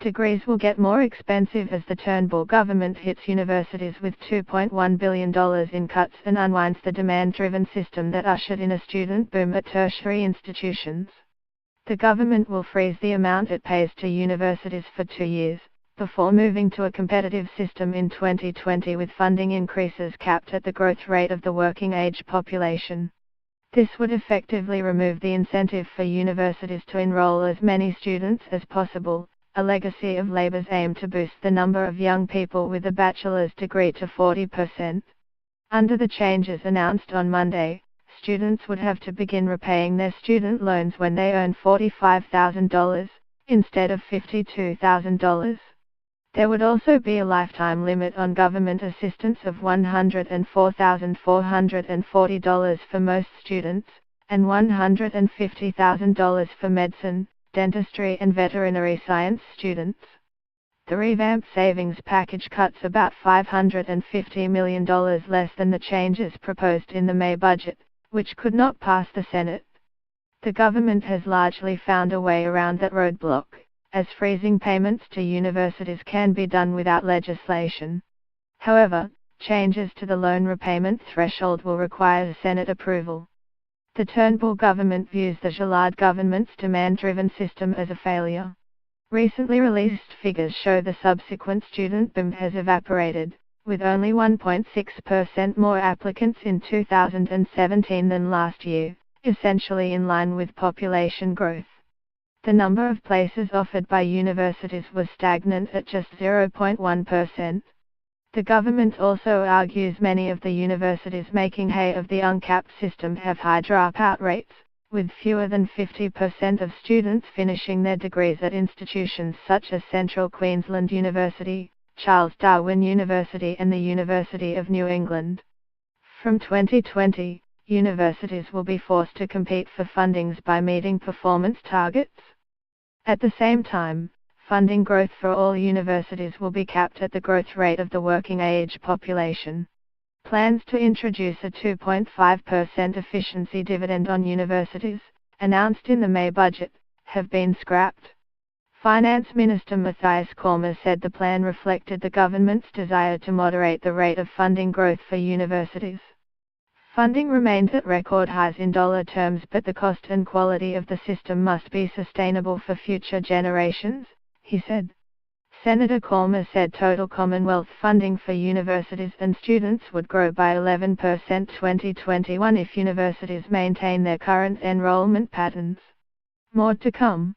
Degrees will get more expensive as the Turnbull government hits universities with $2.1 billion in cuts and unwinds the demand-driven system that ushered in a student boom at tertiary institutions. The government will freeze the amount it pays to universities for 2 years, before moving to a competitive system in 2020 with funding increases capped at the growth rate of the working-age population. This would effectively remove the incentive for universities to enroll as many students as possible, a legacy of Labour's aim to boost the number of young people with a bachelor's degree to 40%. Under the changes announced on Monday, students would have to begin repaying their student loans when they earn $45,000, instead of $52,000. There would also be a lifetime limit on government assistance of $104,440 for most students, and $150,000 for medicine, dentistry and veterinary science students. The revamped savings package cuts about $550 million less than the changes proposed in the May budget, which could not pass the Senate. The government has largely found a way around that roadblock, as freezing payments to universities can be done without legislation. However, changes to the loan repayment threshold will require Senate approval. The Turnbull government views the Gillard government's demand-driven system as a failure. Recently released figures show the subsequent student boom has evaporated, with only 1.6% more applicants in 2017 than last year, essentially in line with population growth. The number of places offered by universities was stagnant at just 0.1%. The government also argues many of the universities making hay of the uncapped system have high dropout rates, with fewer than 50% of students finishing their degrees at institutions such as Central Queensland University, Charles Darwin University and the University of New England. From 2020, universities will be forced to compete for fundings by meeting performance targets. At the same time, funding growth for all universities will be capped at the growth rate of the working-age population. Plans to introduce a 2.5% efficiency dividend on universities, announced in the May budget, have been scrapped. Finance Minister Matthias Cormann said the plan reflected the government's desire to moderate the rate of funding growth for universities. Funding remained at record highs in dollar terms, but the cost and quality of the system must be sustainable for future generations, he said. Senator Cormann said total Commonwealth funding for universities and students would grow by 11% 2021 if universities maintain their current enrollment patterns. More to come.